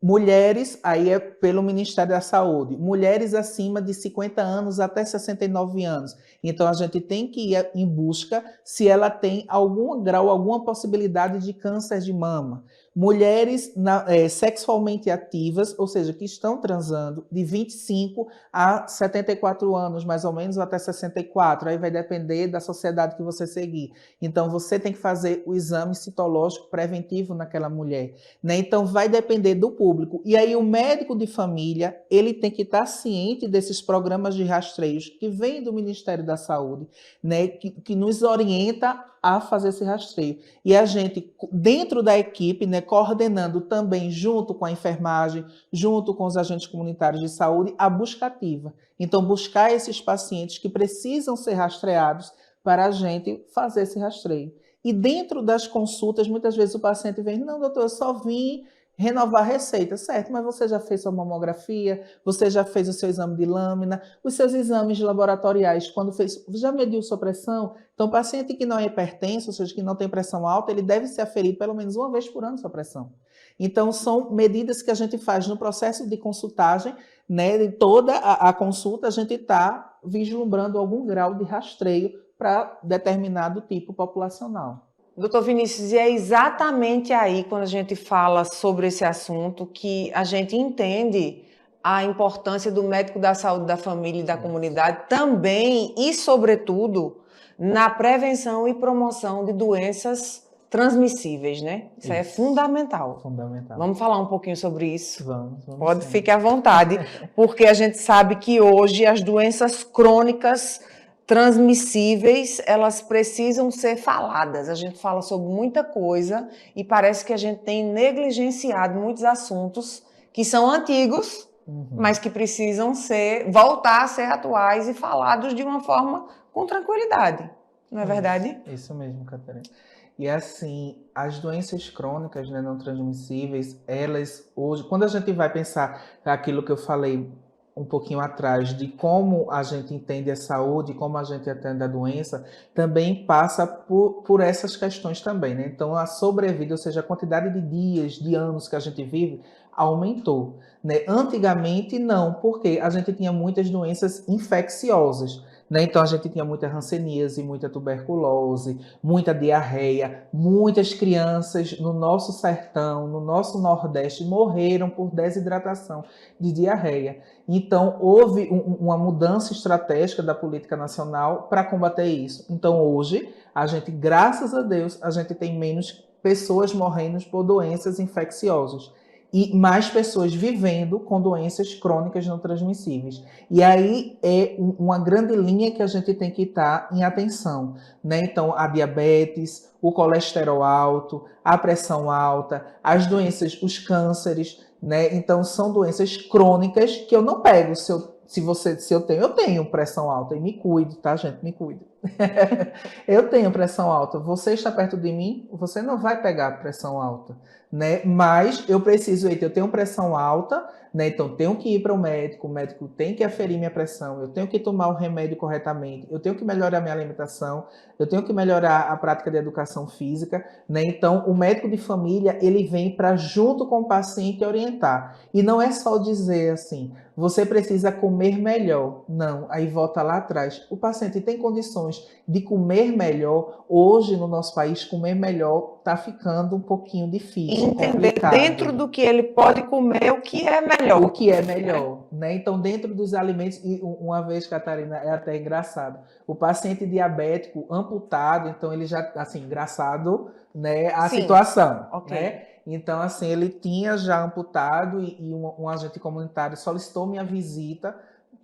Mulheres, aí é pelo Ministério da Saúde, mulheres acima de 50 anos até 69 anos. Então, a gente tem que ir em busca se ela tem algum grau, alguma possibilidade de câncer de mama. Mulheres sexualmente ativas, ou seja, que estão transando de 25 a 74 anos, mais ou menos, ou até 64. Aí vai depender da sociedade que você seguir. Então, você tem que fazer o exame citológico preventivo naquela mulher, né? Então, vai depender do público. E aí, o médico de família, ele tem que estar ciente desses programas de rastreios que vêm do Ministério da Saúde, né? Que nos orienta a fazer esse rastreio. E a gente, dentro da equipe, né, coordenando também junto com a enfermagem, junto com os agentes comunitários de saúde, a busca ativa. Então, buscar esses pacientes que precisam ser rastreados para a gente fazer esse rastreio. E dentro das consultas, muitas vezes o paciente vem, não, doutor, eu só vim renovar a receita, certo, mas você já fez sua mamografia, você já fez o seu exame de lâmina, os seus exames laboratoriais, quando fez, já mediu sua pressão? Então, o paciente que não é hipertenso, ou seja, que não tem pressão alta, ele deve ser aferido pelo menos uma vez por ano sua pressão. Então, são medidas que a gente faz no processo de consultagem, né, de toda a consulta, a gente está vislumbrando algum grau de rastreio para determinado tipo populacional. Doutor Vinícius, e é exatamente aí, quando a gente fala sobre esse assunto, que a gente entende a importância do médico da saúde da família e da comunidade também e, sobretudo, na prevenção e promoção de doenças transmissíveis, né? Isso aí é fundamental. Fundamental. Vamos falar um pouquinho sobre isso? Vamos Pode sim. ficar à vontade, porque a gente sabe que hoje as doenças crônicas transmissíveis, elas precisam ser faladas. A gente fala sobre muita coisa e parece que a gente tem negligenciado muitos assuntos que são antigos, mas que precisam voltar a ser atuais e falados de uma forma com tranquilidade. Não é verdade? Isso mesmo, Catarina. E assim, as doenças crônicas, né, não transmissíveis, elas hoje, quando a gente vai pensar aquilo que eu falei um pouquinho atrás, de como a gente entende a saúde, como a gente atende a doença, também passa por essas questões também, né? Então, a sobrevida, ou seja, a quantidade de dias, de anos que a gente vive, aumentou, né? Antigamente, não, porque a gente tinha muitas doenças infecciosas, né? Então, a gente tinha muita hanseníase, muita tuberculose, muita diarreia, muitas crianças no nosso sertão, no nosso Nordeste, morreram por desidratação de diarreia. Então, houve uma mudança estratégica da política nacional para combater isso. Então, hoje, a gente, graças a Deus, a gente tem menos pessoas morrendo por doenças infecciosas e mais pessoas vivendo com doenças crônicas não transmissíveis. E aí é uma grande linha que a gente tem que estar em atenção, né? Então, a diabetes, o colesterol alto, a pressão alta, as doenças, os cânceres, né? Então, são doenças crônicas que eu não pego. Se eu tenho pressão alta, e me cuide, tá, gente? Me cuide. Eu tenho pressão alta. Você está perto de mim, você não vai pegar pressão alta, né? Mas eu preciso, eu tenho pressão alta, né? Então tenho que ir para o médico tem que aferir minha pressão, eu tenho que tomar o remédio corretamente, eu tenho que melhorar minha alimentação, eu tenho que melhorar a prática de educação física, né? Então o médico de família, ele vem para junto com o paciente orientar. E não é só dizer assim, você precisa comer melhor. Não, aí volta lá atrás. O paciente tem condições de comer melhor. Hoje, no nosso país, comer melhor está ficando um pouquinho difícil, Entender complicado. dentro do que ele pode comer o que é melhor. O que é melhor, né? Então, dentro dos alimentos, e uma vez, Catarina, é até engraçado, o paciente diabético amputado, então ele já, assim, engraçado, né, a Sim. situação, Ok. né? Então, assim, ele tinha já amputado e um agente comunitário solicitou minha visita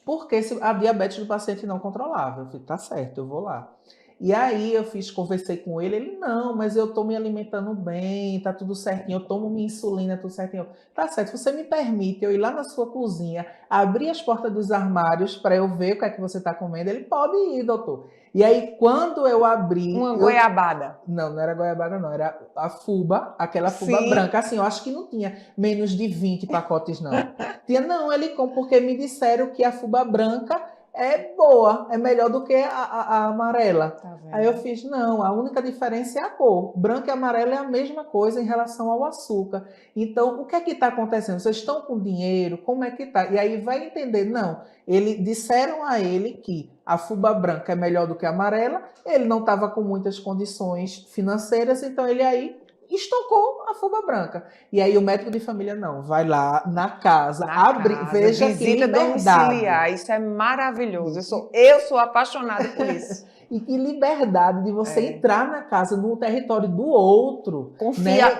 porque a diabetes do paciente não controlava. Eu falei, tá certo, eu vou lá. E aí conversei com ele, não, mas eu tô me alimentando bem, tá tudo certinho, eu tomo minha insulina, tudo certinho. Tá certo, você me permite eu ir lá na sua cozinha, abrir as portas dos armários para eu ver o que é que você tá comendo? Ele pode ir, doutor. E aí, quando eu abri... Uma goiabada. Não era goiabada, não. Era a fuba, aquela fuba Sim. branca. Assim, eu acho que não tinha menos de 20 pacotes, não. Não, ele compra porque me disseram que a fuba branca é boa, é melhor do que a amarela. Tá vendo? Aí eu fiz, não, a única diferença é a cor. Branca e amarela é a mesma coisa em relação ao açúcar. Então, o que é que está acontecendo? Vocês estão com dinheiro? Como é que está? E aí vai entender, não, disseram a ele que a fuba branca é melhor do que a amarela, ele não estava com muitas condições financeiras, então ele aí estocou a fuba branca. E aí o médico de família não, vai lá na casa, veja que visita liberdade. domiciliar, isso é maravilhoso. Eu sou apaixonada por isso. E que liberdade de você entrar na casa, no território do outro.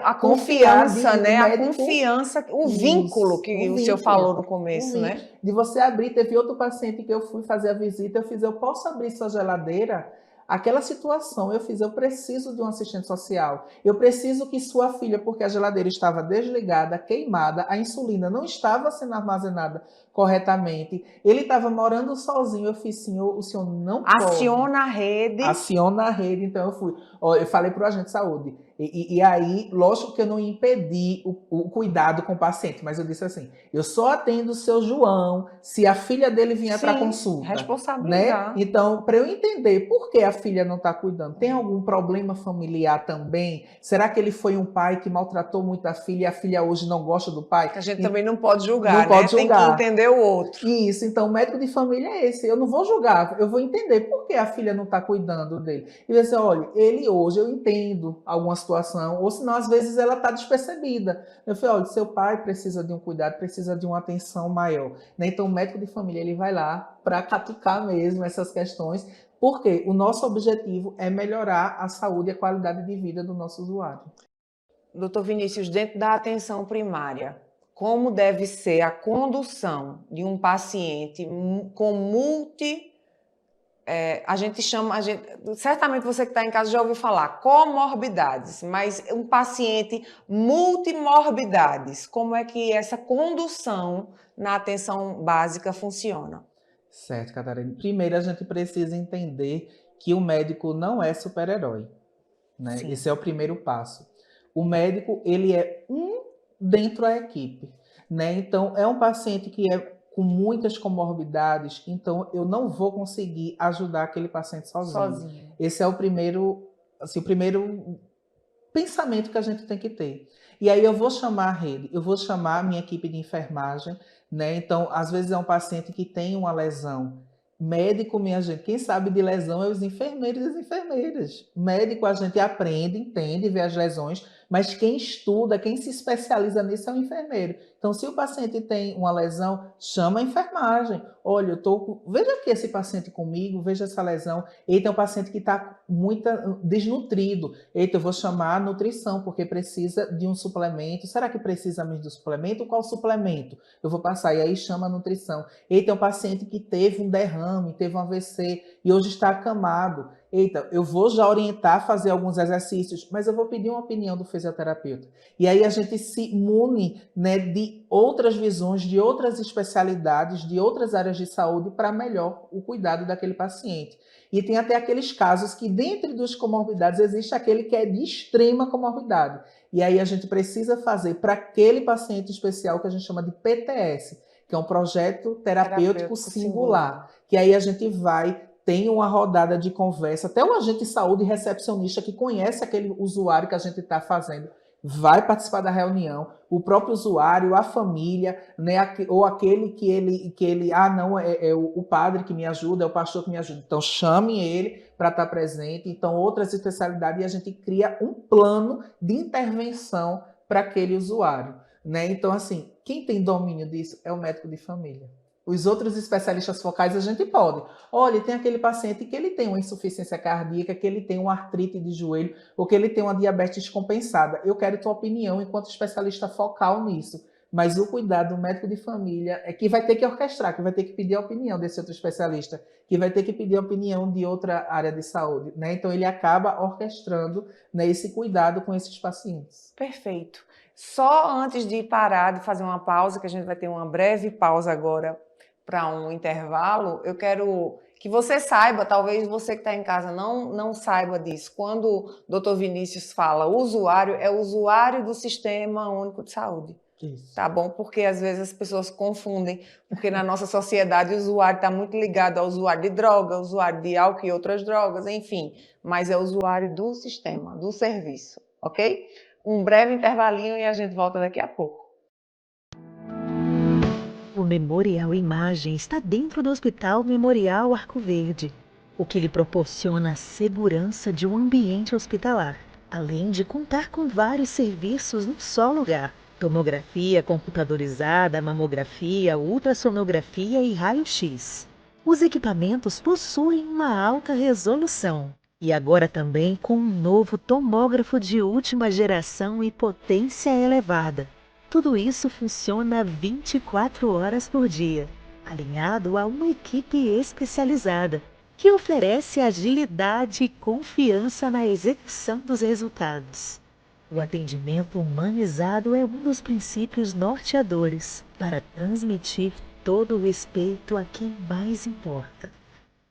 A confiança, né? A médico, confiança, o vínculo que o senhor falou no começo, né? De você abrir, teve outro paciente que eu fui fazer a visita, eu posso abrir sua geladeira? Aquela situação, eu preciso de um assistente social. Eu preciso que sua filha, porque a geladeira estava desligada, queimada, a insulina não estava sendo armazenada corretamente. Ele estava morando sozinho. Eu fiz, senhor, o senhor não pode. Aciona a rede. Aciona a rede. Então eu fui. Eu falei para o agente de saúde. E aí, lógico que eu não impedi o cuidado com o paciente, mas eu disse assim, eu só atendo o seu João se a filha dele vier para consulta. Responsabilizar. Né? Então, para eu entender por que a filha não está cuidando, tem algum problema familiar também? Será que ele foi um pai que maltratou muito a filha e a filha hoje não gosta do pai? A gente também não pode julgar, não né? Pode julgar. Tem que entender o outro. Isso, então o médico de família é esse. Eu não vou julgar, eu vou entender por que a filha não está cuidando dele. E você, olha, ele hoje eu entendo alguma situação, ou senão às vezes ela está despercebida. Eu falei, olha, seu pai precisa de um cuidado, precisa de uma atenção maior. Né? Então o médico de família ele vai lá para catucar mesmo essas questões, porque o nosso objetivo é melhorar a saúde e a qualidade de vida do nosso usuário. Doutor Vinícius, dentro da atenção primária, como deve ser a condução de um paciente com certamente você que está em casa já ouviu falar comorbidades, mas um paciente multimorbidades, como é que essa condução na atenção básica funciona? Certo, Catarina. Primeiro, a gente precisa entender que o médico não é super-herói, né? Esse é o primeiro passo. O médico, ele é dentro da equipe, né? Então, é um paciente que é com muitas comorbidades, então eu não vou conseguir ajudar aquele paciente sozinho. Esse é o primeiro pensamento que a gente tem que ter. E aí eu vou chamar a rede, eu vou chamar a minha equipe de enfermagem, né? Então, às vezes é um paciente que tem uma lesão. Médico, minha gente, quem sabe de lesão é os enfermeiros e as enfermeiras. Médico, a gente aprende, entende, vê as lesões, mas quem estuda, quem se especializa nisso é o enfermeiro. Então, se o paciente tem uma lesão, chama a enfermagem. Olha, veja aqui esse paciente comigo, veja essa lesão. Eita, é um paciente que está muito desnutrido. Eita, eu vou chamar a nutrição, porque precisa de um suplemento. Será que precisa mesmo do suplemento? Qual suplemento? Eu vou passar, e aí chama a nutrição. Eita, é um paciente que teve um derrame, teve um AVC, e hoje está acamado. eita, eu vou já orientar a fazer alguns exercícios, mas eu vou pedir uma opinião do fisioterapeuta. E aí a gente se mune, né, de outras visões, de outras especialidades, de outras áreas de saúde para melhor o cuidado daquele paciente. E tem até aqueles casos que, dentre dos comorbidades, existe aquele que é de extrema comorbidade. E aí a gente precisa fazer para aquele paciente especial que a gente chama de PTS, que é um projeto terapêutico singular. Que aí a gente tem uma rodada de conversa, até o agente de saúde recepcionista que conhece aquele usuário que a gente está fazendo, vai participar da reunião, o próprio usuário, a família, né, ou aquele que ele não, é o padre que me ajuda, é o pastor que me ajuda. Então, chame ele para estar presente. Então, outras especialidades, e a gente cria um plano de intervenção para aquele usuário, né? Então, assim, quem tem domínio disso é o médico de família. Os outros especialistas focais a gente pode. Olha, tem aquele paciente que ele tem uma insuficiência cardíaca, que ele tem uma artrite de joelho, ou que ele tem uma diabetes compensada. Eu quero tua opinião enquanto especialista focal nisso. Mas o cuidado do médico de família é que vai ter que orquestrar, que vai ter que pedir a opinião desse outro especialista, que vai ter que pedir a opinião de outra área de saúde, né? Então ele acaba orquestrando, né, esse cuidado com esses pacientes. Perfeito. Só antes de parar, de fazer uma pausa, que a gente vai ter uma breve pausa agora para um intervalo, eu quero que você saiba, talvez você que está em casa não saiba disso. Quando o Dr. Vinícius fala usuário, é usuário do Sistema Único de Saúde. Isso. Tá bom? Porque às vezes as pessoas confundem, porque na nossa sociedade o usuário está muito ligado ao usuário de droga, usuário de álcool e outras drogas, enfim, mas é usuário do sistema, do serviço, ok? Um breve intervalinho e a gente volta daqui a pouco. O Memorial Imagem está dentro do Hospital Memorial Arco Verde, o que lhe proporciona a segurança de um ambiente hospitalar, além de contar com vários serviços num só lugar: tomografia computadorizada, mamografia, ultrassonografia e raio-x. Os equipamentos possuem uma alta resolução e agora também com um novo tomógrafo de última geração e potência elevada. Tudo isso funciona 24 horas por dia, alinhado a uma equipe especializada, que oferece agilidade e confiança na execução dos resultados. O atendimento humanizado é um dos princípios norteadores para transmitir todo o respeito a quem mais importa: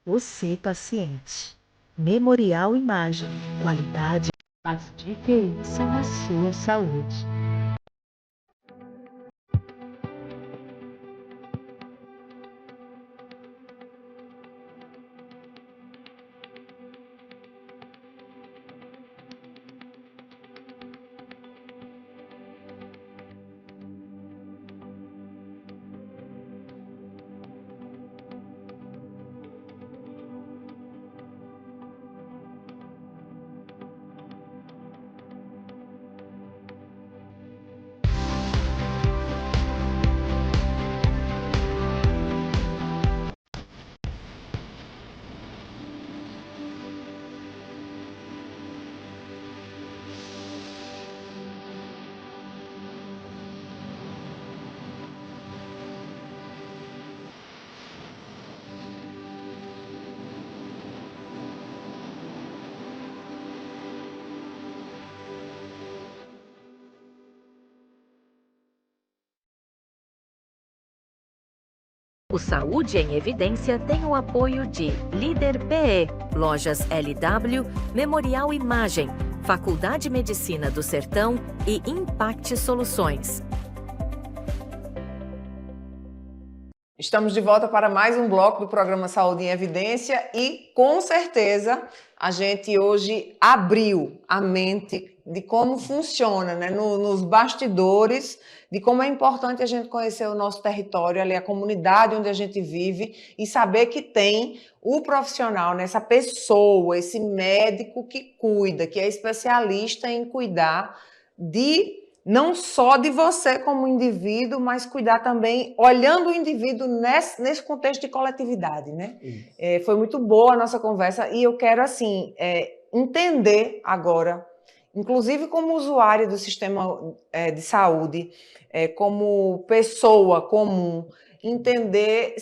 você, paciente. Memorial Imagem, qualidade faz diferença na sua saúde. O Saúde em Evidência tem o apoio de Líder PE, Lojas LW, Memorial Imagem, Faculdade Medicina do Sertão e Impact Soluções. Estamos de volta para mais um bloco do programa Saúde em Evidência e, com certeza, a gente hoje abriu a mente de como funciona, né, nos bastidores, de como é importante a gente conhecer o nosso território, ali, a comunidade onde a gente vive e saber que tem o profissional, né, essa pessoa, esse médico que cuida, que é especialista em cuidar não só de você como indivíduo, mas cuidar também, olhando o indivíduo nesse contexto de coletividade, né? Foi muito boa a nossa conversa e eu quero, assim, entender agora, inclusive como usuária do sistema de saúde, como pessoa comum, entender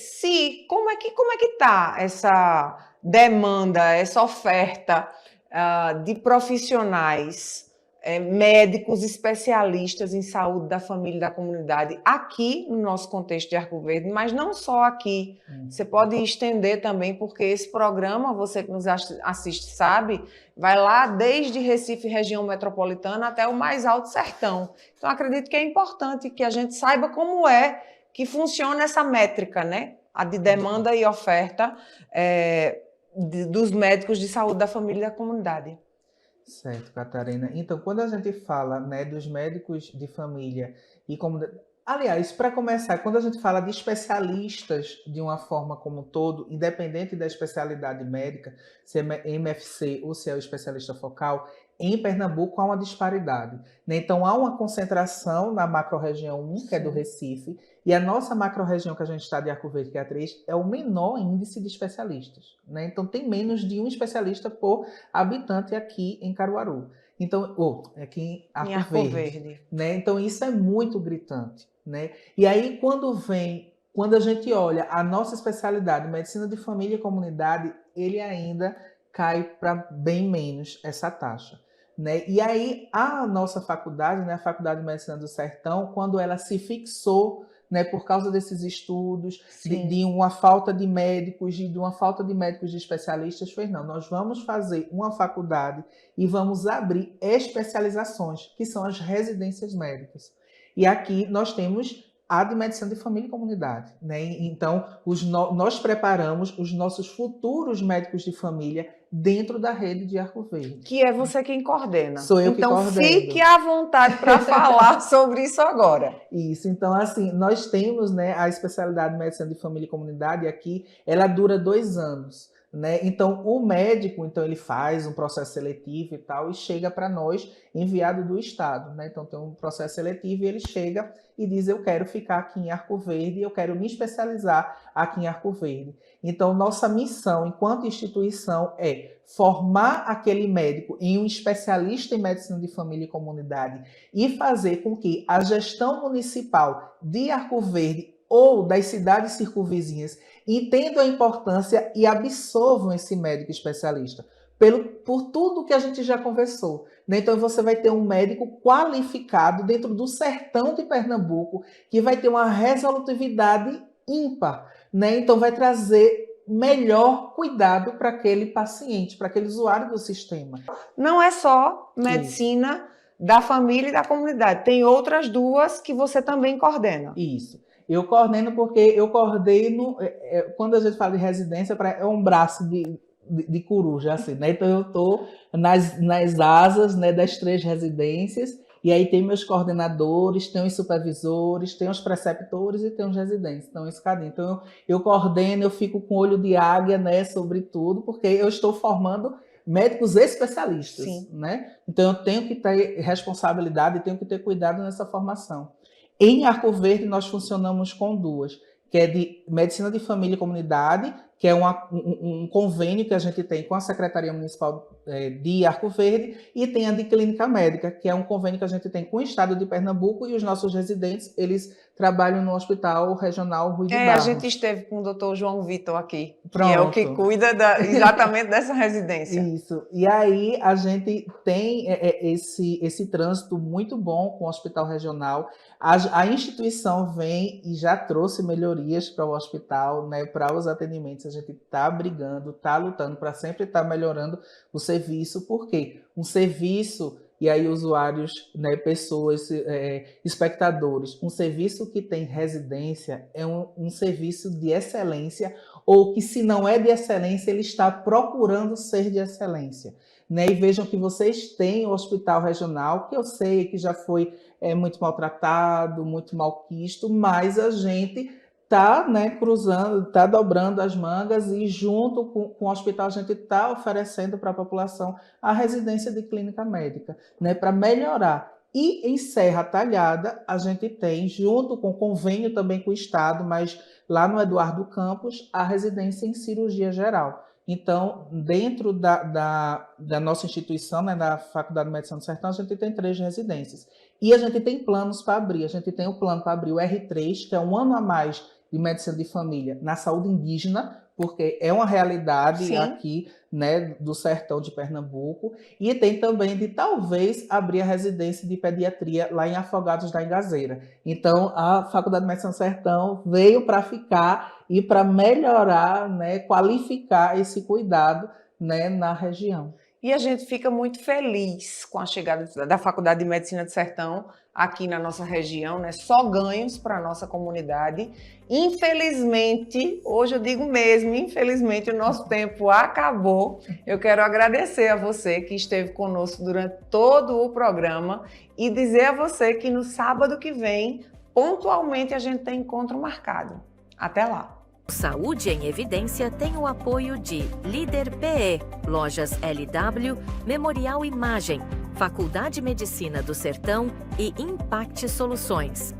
como é que está demanda, essa oferta de profissionais, médicos especialistas em saúde da família e da comunidade aqui no nosso contexto de Arco Verde, mas não só aqui. Você pode estender também, porque esse programa, você que nos assiste sabe, vai lá desde Recife, região metropolitana, até o mais alto sertão. Então, acredito que é importante que a gente saiba como é que funciona essa métrica, né? A de demanda e oferta dos médicos de saúde da família e da comunidade. Certo, Catarina. Então, quando a gente fala, né, dos médicos de família e comunidade... Aliás, para começar, quando a gente fala de especialistas de uma forma como um todo, independente da especialidade médica, se é MFC ou se é o especialista focal, em Pernambuco há uma disparidade, né? Então, há uma concentração na macro-região 1, que é do Recife, e a nossa macro-região que a gente está de Arco Verde, que é a 3, é o menor índice de especialistas, né? Então, tem menos de um especialista por habitante aqui em Caruaru. Então, aqui em Arco Verde, né? Então, isso é muito gritante, né? E aí, quando a gente olha a nossa especialidade, medicina de família e comunidade, ele ainda cai para bem menos essa taxa, né? E aí, a nossa faculdade, né, a Faculdade de Medicina do Sertão, quando ela se fixou, né, por causa desses estudos, de uma falta de médicos, e de uma falta de médicos de especialistas, fez não, nós vamos fazer uma faculdade e vamos abrir especializações, que são as residências médicas. E aqui nós temos a de medicina de família e comunidade, né? Então, nós preparamos os nossos futuros médicos de família dentro da rede de Arco Verde. Que é você quem coordena. Sou eu que coordeno. Então, fique à vontade para falar sobre isso agora. Isso, então, assim, nós temos, né, a especialidade de medicina de família e comunidade aqui, ela dura 2 anos. Né? Então, o médico, então, ele faz um processo seletivo e tal, e chega para nós, enviado do Estado. Né? Então, tem um processo seletivo e ele chega e diz, eu quero ficar aqui em Arco Verde, eu quero me especializar aqui em Arco Verde. Então, nossa missão, enquanto instituição, é formar aquele médico em um especialista em medicina de família e comunidade e fazer com que a gestão municipal de Arco Verde ou das cidades circunvizinhas entendam a importância e absorvam esse médico especialista, por tudo que a gente já conversou. Né? Então, você vai ter um médico qualificado dentro do sertão de Pernambuco, que vai ter uma resolutividade ímpar. Né? Então, vai trazer melhor cuidado para aquele paciente, para aquele usuário do sistema. Não é só medicina da família e da comunidade, tem outras 2 que você também coordena. Isso. Eu coordeno porque eu coordeno, quando a gente fala de residência, é um braço de coruja, assim, né? Então eu estou nas asas, né, das 3 residências, e aí tem meus coordenadores, tem os supervisores, tem os preceptores e tem os residentes. Então, isso cadinho. Então eu coordeno, eu fico com olho de águia, né, sobre tudo, porque eu estou formando médicos especialistas, né? Então eu tenho que ter responsabilidade, tenho que ter cuidado nessa formação. Em Arco Verde, nós funcionamos com 2, que é de medicina de família e comunidade, que é um convênio que a gente tem com a Secretaria Municipal de Arco Verde, e tem a de clínica médica, que é um convênio que a gente tem com o Estado de Pernambuco, e os nossos residentes, eles trabalham no Hospital Regional Rui de Barros. A gente esteve com o Dr. João Vitor aqui, Pronto. Que é o que cuida exatamente dessa residência. Isso. E aí a gente tem esse trânsito muito bom com o Hospital Regional. A instituição vem e já trouxe melhorias para o hospital, né, para os atendimentos. A gente está brigando, está lutando para sempre estar melhorando o serviço. Por quê? Um serviço, e aí usuários, né, pessoas, espectadores, um serviço que tem residência é um serviço de excelência, ou que, se não é de excelência, ele está procurando ser de excelência. Né? E vejam que vocês têm o Hospital Regional, que eu sei que já foi muito maltratado, muito malquisto, mas a gente está, né, cruzando, está dobrando as mangas, e junto com o hospital a gente está oferecendo para a população a residência de clínica médica, né, para melhorar. E em Serra Talhada a gente tem, junto com convênio também com o Estado, mas lá no Eduardo Campos, a residência em cirurgia geral. Então, dentro da nossa instituição, né, da Faculdade de Medicina do Sertão, a gente tem 3 residências. E a gente tem planos para abrir. A gente tem o plano para abrir o R3, que é um ano a mais de medicina de família na saúde indígena, porque é uma realidade Sim. aqui, né, do sertão de Pernambuco, e tem também de talvez abrir a residência de pediatria lá em Afogados da Ingazeira. Então, a Faculdade de Medicina do Sertão veio para ficar e para melhorar, né, qualificar esse cuidado, né, na região. E a gente fica muito feliz com a chegada da Faculdade de Medicina do Sertão aqui na nossa região, né? Só ganhos para a nossa comunidade. Infelizmente, hoje eu digo mesmo, infelizmente o nosso tempo acabou. Eu quero agradecer a você que esteve conosco durante todo o programa e dizer a você que no sábado que vem, pontualmente, a gente tem encontro marcado. Até lá! Saúde em Evidência tem o apoio de Líder PE, Lojas LW, Memorial Imagem, Faculdade Medicina do Sertão e Impact Soluções.